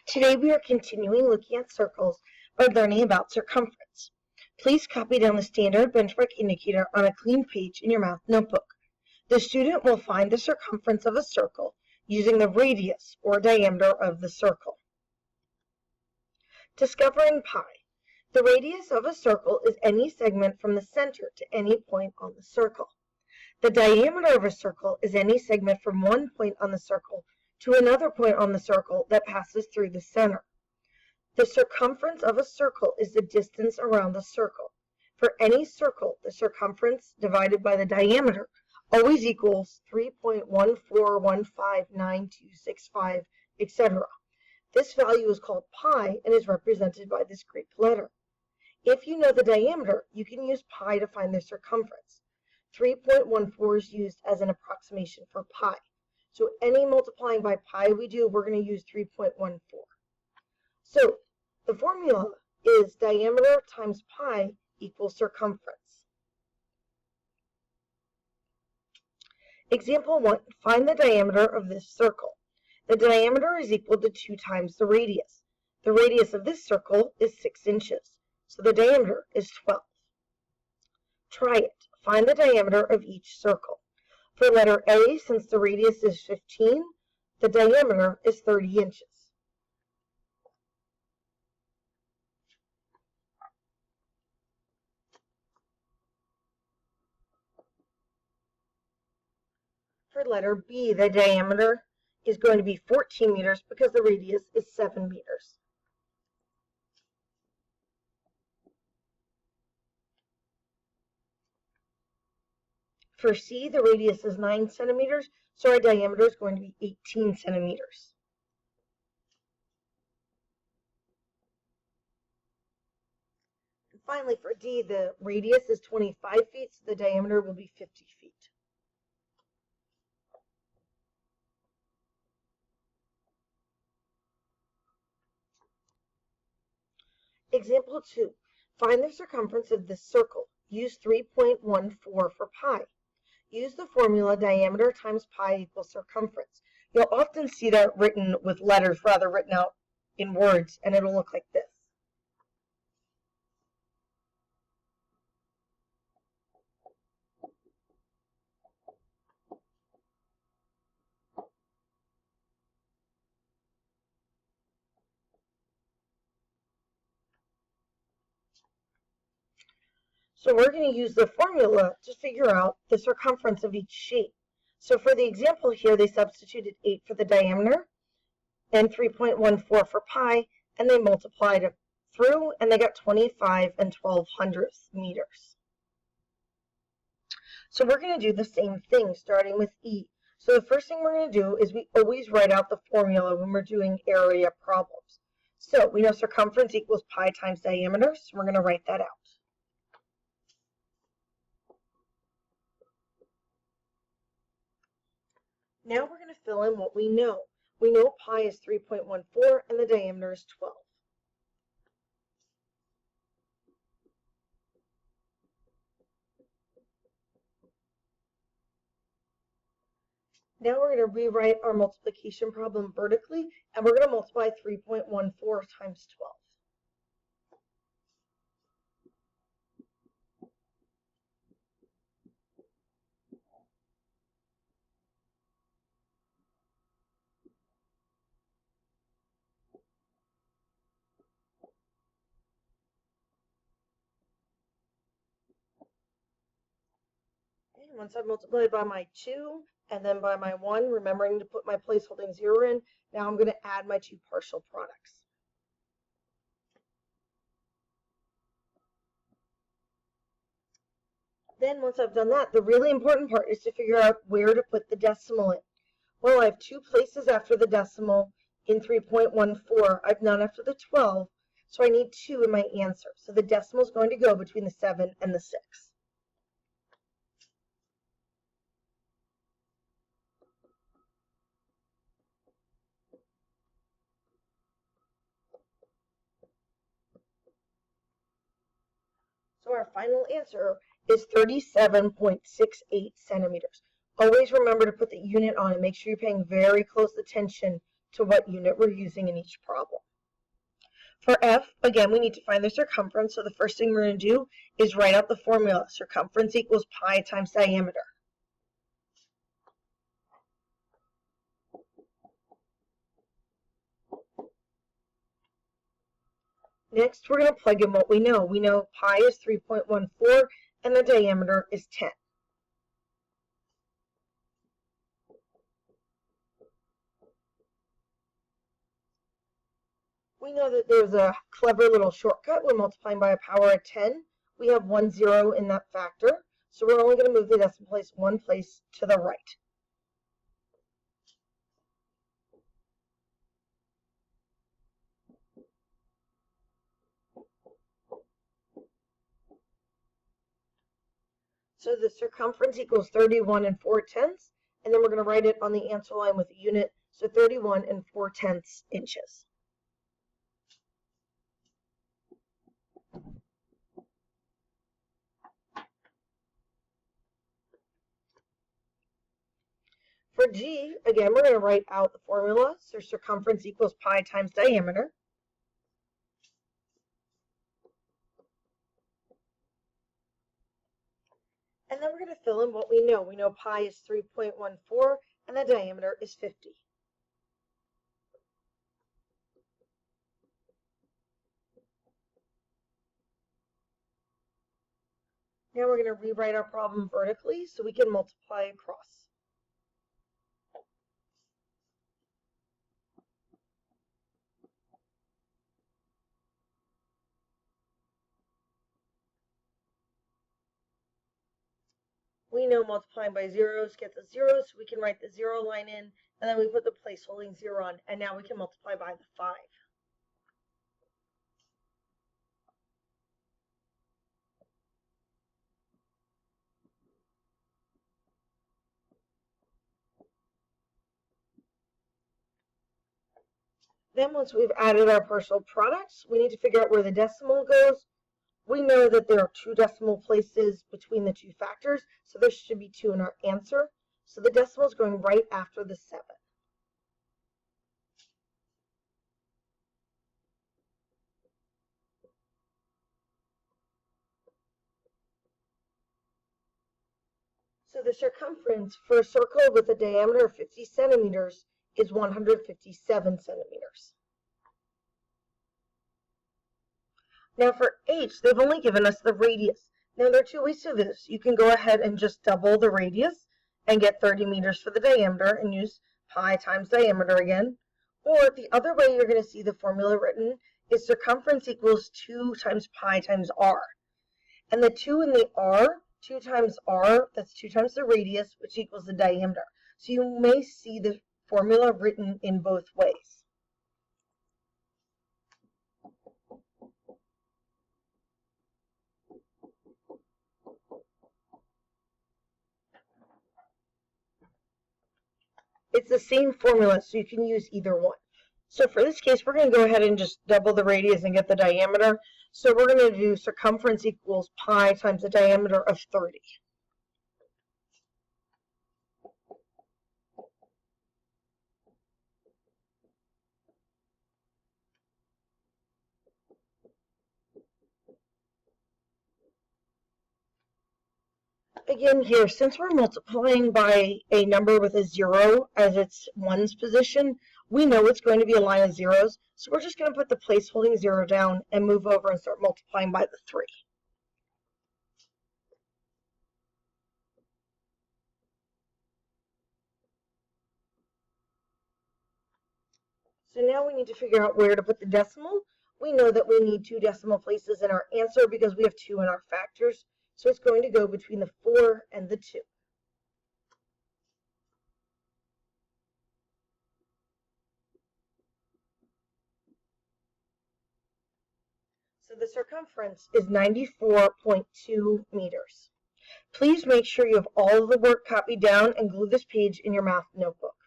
Today we are continuing looking at circles by learning about circumference. Please copy down the standard benchmark indicator on a clean page in your math notebook. The student will find the circumference of a circle using the radius or diameter of the circle. Discovering pi. The radius of a circle is any segment from the center to any point on the circle. The diameter of a circle is any segment from one point on the circle to another point on the circle that passes through the center. The circumference of a circle is the distance around the circle. For any circle, the circumference divided by the diameter always equals 3.14159265, etc. This value is called pi and is represented by this Greek letter. If you know the diameter, you can use pi to find the circumference. 3.14 is used as an approximation for pi. So any multiplying by pi we do, we're going to use 3.14. So the formula is diameter times pi equals circumference. Example 1, find the diameter of this circle. The diameter is equal to 2 times the radius. The radius of this circle is 6 inches, so the diameter is 12. Try it. Find the diameter of each circle. For letter A, since the radius is 15, the diameter is 30 inches. For letter B, the diameter is going to be 14 meters because the radius is 7 meters. For C, the radius is 9 centimeters, so our diameter is going to be 18 centimeters. And finally, for D, the radius is 25 feet, so the diameter will be 50 feet. Example 2, find the circumference of this circle. Use 3.14 for pi. Use the formula diameter times pi equals circumference. You'll often see that written with letters rather written out in words, and it'll look like this. So we're going to use the formula to figure out the circumference of each shape. So for the example here, they substituted 8 for the diameter and 3.14 for pi, and they multiplied it through, and they got 25 and 1200 meters. So we're going to do the same thing, starting with E. So the first thing we're going to do is we always write out the formula when we're doing area problems. So we know circumference equals pi times diameter, so we're going to write that out. Now we're going to fill in what we know. We know pi is 3.14 and the diameter is 12. Now we're going to rewrite our multiplication problem vertically, and we're going to multiply 3.14 times 12. Once I've multiplied by my 2 and then by my 1, remembering to put my placeholding 0 in, now I'm going to add my 2 partial products. Then once I've done that, the really important part is to figure out where to put the decimal in. Well, I have 2 places after the decimal in 3.14. I've none after the 12, so I need 2 in my answer. So the decimal is going to go between the 7 and the 6. So our final answer is 37.68 centimeters. Always remember to put the unit on and make sure you're paying very close attention to what unit we're using in each problem. For F, again, we need to find the circumference, so the first thing we're going to do is write out the formula. Circumference equals pi times diameter. Next, we're going to plug in what we know. We know pi is 3.14 and the diameter is 10. We know that there's a clever little shortcut when multiplying by a power of 10. We have 1 0 in that factor, so we're only going to move the decimal place one place to the right. So the circumference equals 31 4/10, and then we're going to write it on the answer line with a unit, so 31 4/10 inches. For G, again, we're going to write out the formula, so circumference equals pi times diameter. And then we're going to fill in what we know. We know pi is 3.14 and the diameter is 50. Now we're going to rewrite our problem vertically so we can multiply across. We know multiplying by zeros gets us 0, so we can write the 0 line in, and then we put the placeholding 0 on, and now we can multiply by the 5. Then once we've added our partial products, we need to figure out where the decimal goes. We know that there are 2 decimal places between the 2 factors, so there should be 2 in our answer. So the decimal is going right after the 7. So the circumference for a circle with a diameter of 50 centimeters is 157 centimeters. Now for H, they've only given us the radius. Now there are 2 ways to do this. You can go ahead and just double the radius and get 30 meters for the diameter and use pi times diameter again. Or the other way you're going to see the formula written is circumference equals 2 times pi times r. And the 2 in the r, 2 times r, that's 2 times the radius, which equals the diameter. So you may see the formula written in both ways. It's the same formula, so you can use either one. So for this case, we're going to go ahead and just double the radius and get the diameter. So we're going to do circumference equals pi times the diameter of 30. Again here, since we're multiplying by a number with a 0 as its ones position, we know it's going to be a line of zeros, so we're just going to put the placeholding 0 down and move over and start multiplying by the 3. So now we need to figure out where to put the decimal. We know that we need 2 decimal places in our answer because we have 2 in our factors. So it's going to go between the 4 and the 2. So the circumference is 94.2 meters. Please make sure you have all of the work copied down and glue this page in your math notebook.